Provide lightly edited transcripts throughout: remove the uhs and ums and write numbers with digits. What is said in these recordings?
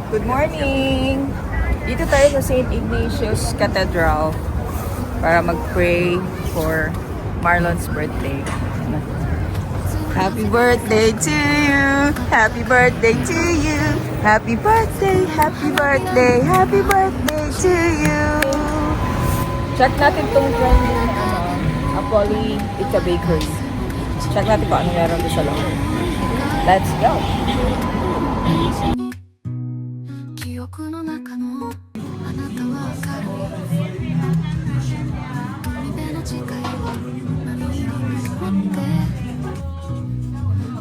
Good morning! Dito tayo sa St. Ignatius Cathedral para mag-pray for Marlon's birthday. Happy birthday to you! Happy birthday to you! Happy birthday! Happy birthday! Happy birthday to you! Check natin tong trending Apolli Ita Bakery. Check natin kung ano meron doon sa loob. Let's go! 記憶の中のあなたは明るい海辺の誓いを波に守って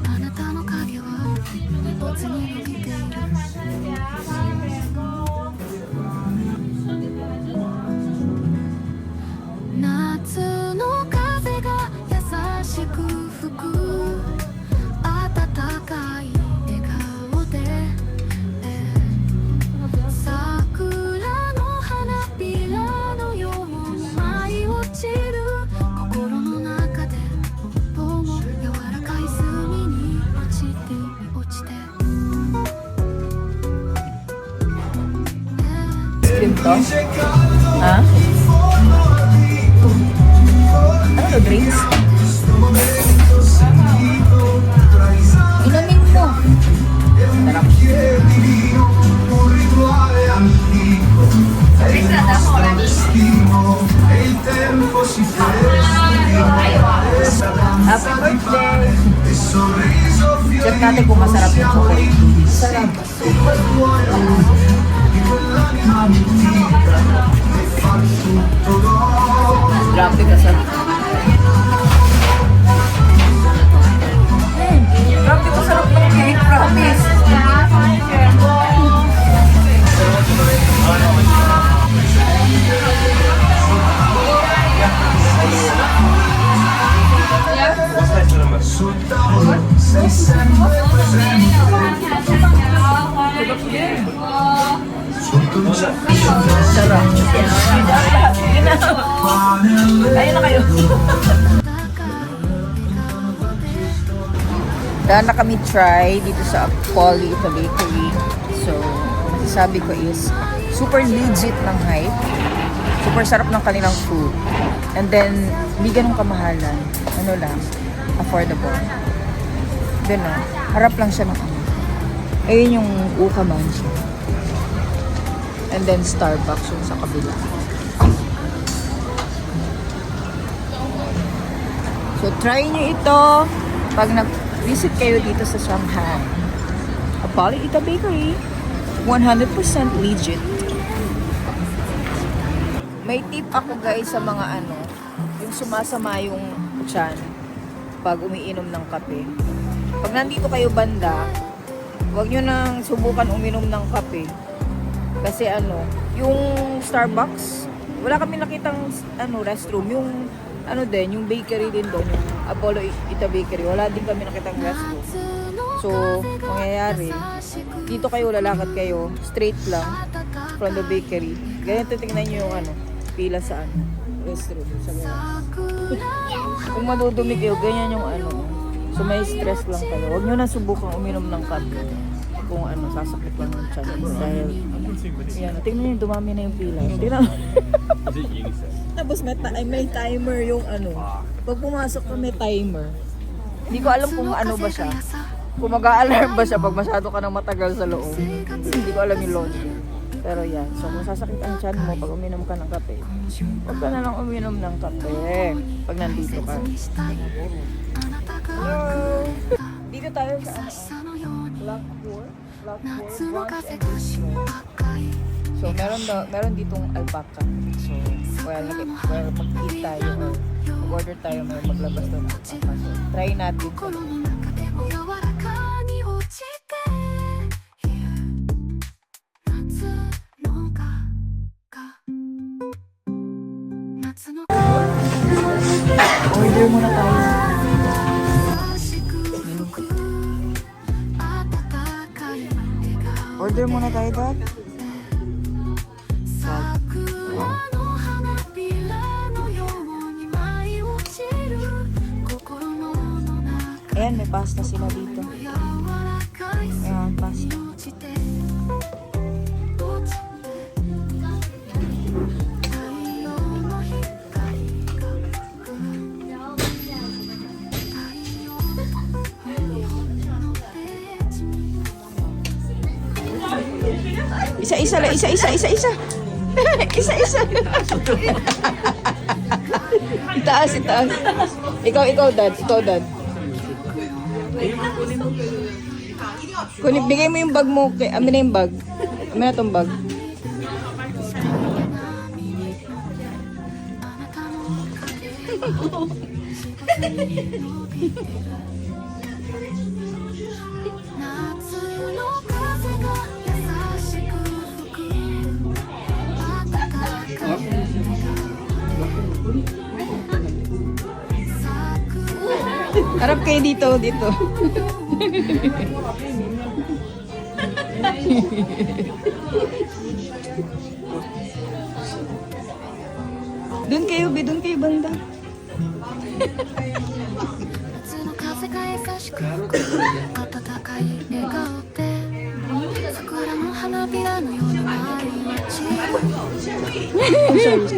あなたの影は荷物に伸びている夏の風が優しく吹く暖かい笑顔で桜の花びらのように舞い落ちる心の中で一歩も柔らかい隅に落ちて落ちて Ice cream to? Ha? Ano to, drinks? Inumin mo. Sarap. Happy birthday! Check natin kung masarap yung chocolate. Sarap. Grabe ka sa... Grabe ka sarap ng cake, promise. Sarap. Ayun na kayo. Dahil na kami try dito sa Apolli Ita Bakery. So, masasabi ko is super legit ng hype. Super sarap ng kanilang food. And then, hindi ganun kamahalan. Ano lang, affordable. Doon na, harap lang siya ng ano. Ayun yung Uka Mansion. And then Starbucks yung sa kabila. So try nyo ito pag nag-visit kayo dito sa Shanghai. Apolli Ita Bakery, 100% legit. May tip ako guys sa mga yung sumasama yung tiyan pag umiinom ng kape. Pag nandito kayo banda, huwag nyo nang subukan uminom ng kape. Kasi yung Starbucks, wala kami nakitang restroom. Yung yung bakery din doon, yung Apollo Ita Bakery, wala din kami nakitang restroom. So, mangyayari, dito kayo, lalakad kayo, straight lang, from the bakery. Ganito tingnan nyo yung pila sa restroom. Sa kung madudumi kayo, ganyan yung So, may stress lang kayo. Huwag nyo na subukang uminom ng kape. Kung sasakit lang ng tiyan. Dahil, tingnan nyo, dumami na yung pila. Tingnan Tapos may timer yung Pag pumasok ka, may timer. Hindi ko alam kung ba siya. Kung mag-a-alarm ba siya pag masyado ka nang matagal sa loob. Hindi ko alam yung logic. Pero yan. So kung sasakit ang tiyan mo pag uminom ka ng kape, huwag ka na lang uminom ng kape pag nandito ka. Hello! Dito tayo sa Blackboard Brunch and Bistro. So, meron ditong alpaca. So, mag-eat tayo or mag-order tayo, may maglabas doon ng alpaca. So, try natin ito. Order muna tayo. Order muna tayo, Dad. Ayan, may pasta sila dito. Ayan, pasta. Isa-isa lang, isa-isa, isa-isa. Isa-isa. Itaas, itaas. Ikaw, dad. Ikaw, dad. Kunin, bigay mo yung bag mo. Amin na yung bag. Amin na tong bag. 夏の風が優しく吹く暖かい風が咲く Harap kayo dito, dito. Doon kayo, be. Doon kayo banda. 夏の風が優しく吹く暖かい笑顔で桜の花びらのように舞い落ちる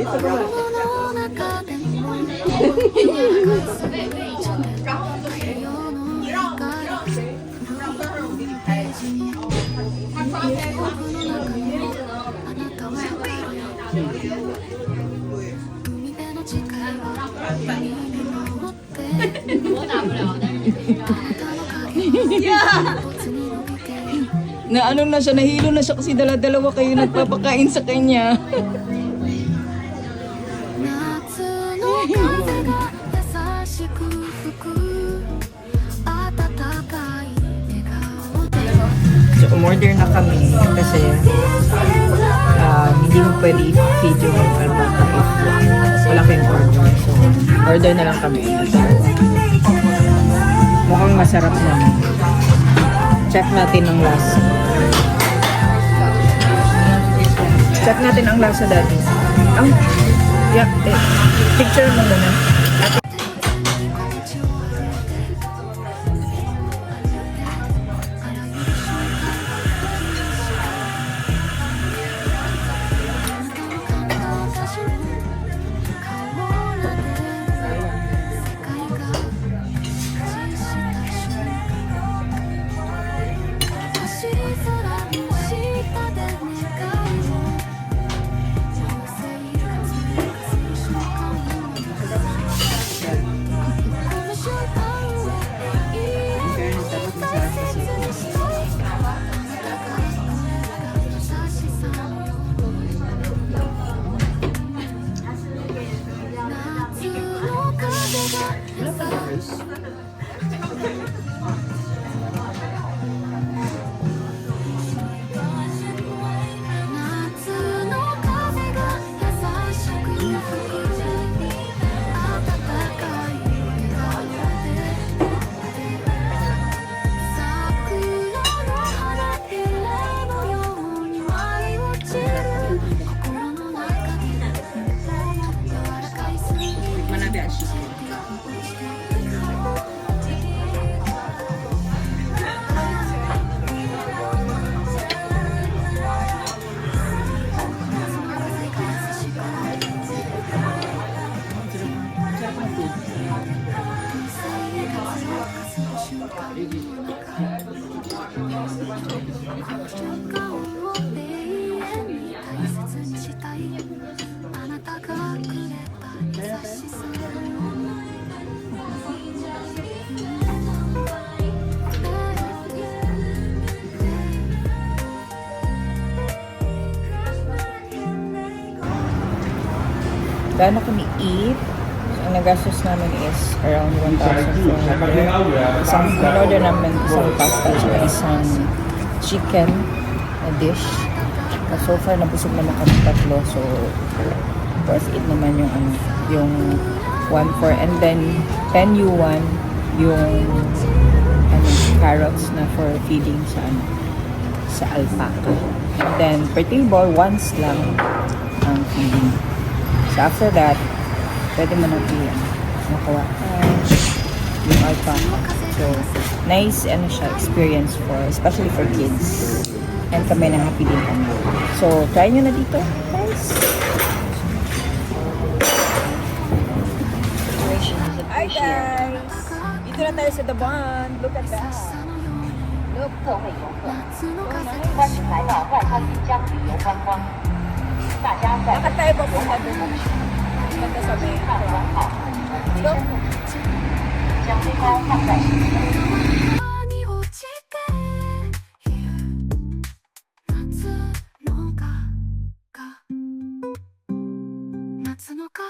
心の中でも夜が過ぎて太陽の光が降るページに僕の中にあなたは海辺の誓いを耳に守ってあなたの影をぽつに伸びて Na ano na siya, nahilo na siya kasi dala-dalawa kayo nagpapakain sa kanya. 夏の風が優しく吹く暖かい笑顔で So, umorder na kami kasi hindi mo pwede i-feed yung alpaca if wala kayong order. So, order na lang kami. So, mukhang masarap naman. Check natin ang lasa. Check natin ang lasa dati. Picture mo muna. Gaano kami eat? So, ang nagastos namin is around 1,400. Isang order namin isang pasta at isang chicken na dish. So far, nabusog naman kami tatlo. So, worth it naman yung yung 1,400. And then, 10 yuan yung carrots na for feeding sa alpaca. And then, per table, once lang ang feeding. So after that, pwede mo nang makuha yung alpaca. So, nice experience especially for kids. And kami na happy din kami. So, try nyo na dito, guys. Hi guys! Dito na tayo sa The Bond. Look at that. 特惠游客，夏の風欢迎来到外滩滨江旅游观光。大家在 Nakatayo pa po sa doon. Ganda sa may 看完好，回身路时，将背包放在行李箱。に落ちている夏のか夏のか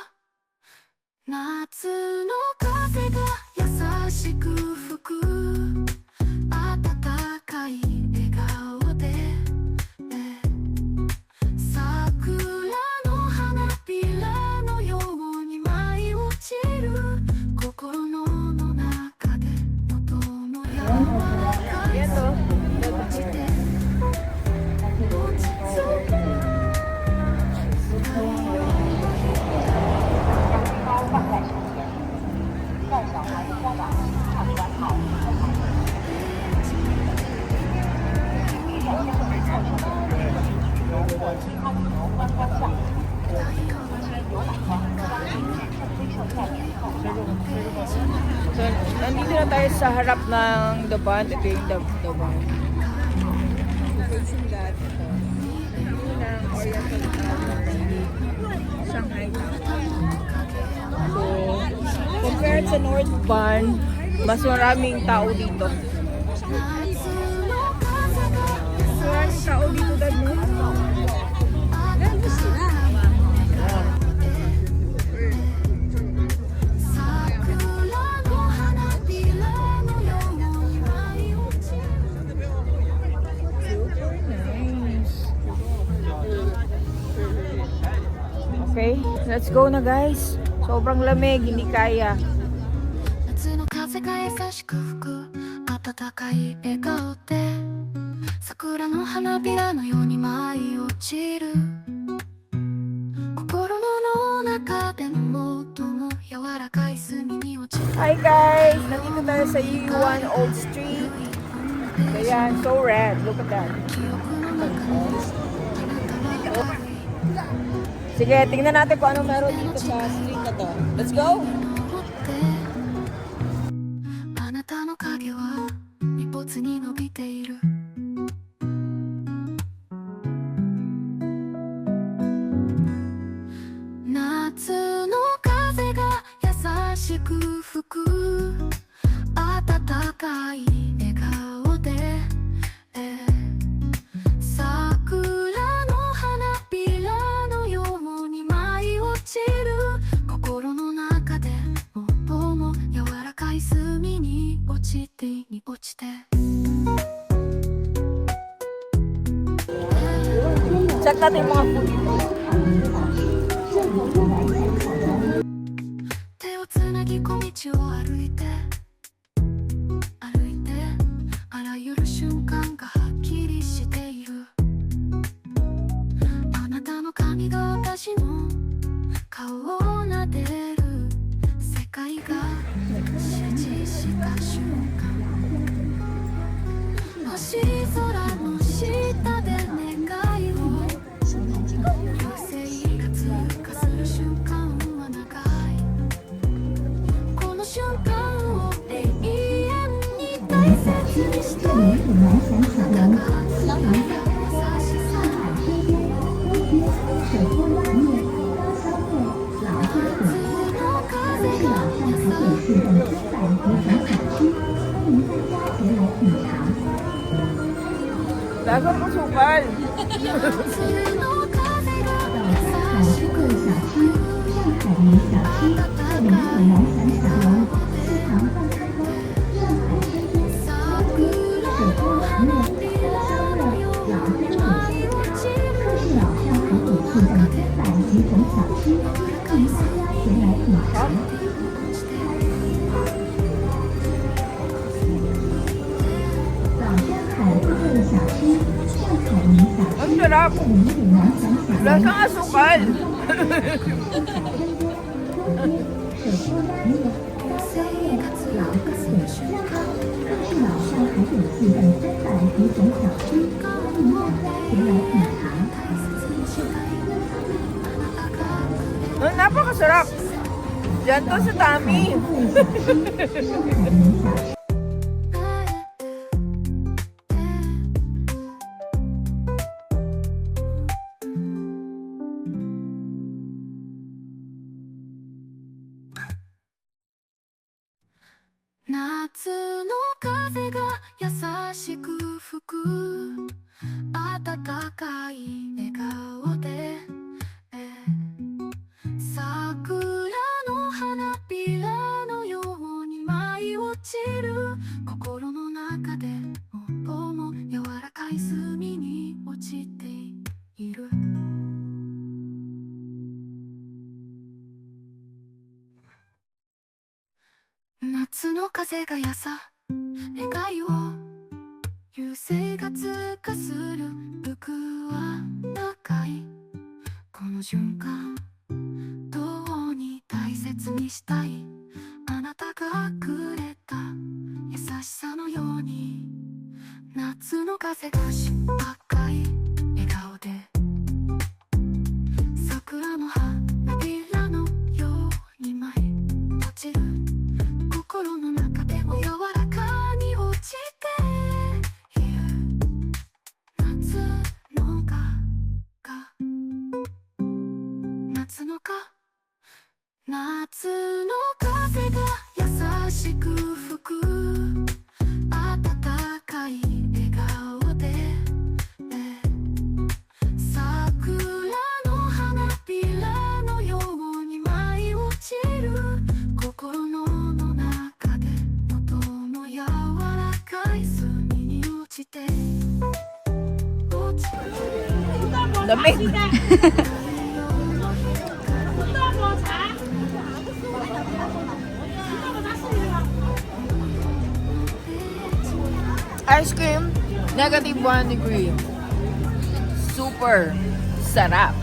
夏の風が優しく吹く暖かい笑顔で桜の花びらのように舞い落ちる心の中で音のような Yan to. 落ちて落ち着く将背包放在身前，带小孩的家长看完好，开始。在乡村靠近的游或其他旅游观光项目，其游览团将于正规售票点购票。 So, nandito na tayo sa harap ng Daban. Ito yung Daban. Facing that, ito. Ito ng Oriental Tower. Shanghai Tower. So, compared sa North Ban, mas maraming tao dito. Mas maraming tao dito, Dad, no? Okay, let's go na guys. Sobrang lamig, hindi kaya. 夏の風が優しく吹く暖かい笑顔で桜の花びらのように舞い落ちる心の中でも最も柔らかい隅に落ちて Hi guys! Nandito tayo sa U1 Old Street. Ayan, so red. Look at that. 記憶の中であなたは Sige, tingnan natin kung ano meron dito sa street na to. Let's go! あなたの影は一歩に伸びている夏の風が優しく吹く暖かい笑顔で桜の花びらのように舞い落ちる心の中で最も柔らかい隅に落ちて落ちて Check natin yung mga food dito. 手をつなぎ小道を歩いてあらゆる瞬間がはっきりしているあなたの髪が私の顔を撫でる世界が指示した瞬間星空の下で願いを流星が通過する瞬間は長いこの瞬間を永遠に大切にしたいあなたが優しさ夏の風が優しく Lasa ng sukal. 夏の風が優しく暖かい桜の花びらのように舞い落ちる心の中で柔らかい隅に落ちて Ang sarap. Lasa ng asukal. 生活をかする瞬間Napakasarap. Diyan to sa Tami. 夏の風が優しく吹く暖かい笑顔で桜の花びらのように舞い落ちる心の中で音も柔らかい隅に落ちている夏の風が願いを優勢が通過する僕は長いこの瞬間どうに大切にしたいあなたがくれた優しさのように夏の風が赤い笑顔で桜の花びらのように舞い落ちる心の中でも柔らかに落ちている夏のか夏の風が優しく吹く暖かい笑顔で桜の花びらのように舞い落ちる心の中で音も柔らかい隅に落ちてLamig. Ice cream, -1 degree. Super sarap.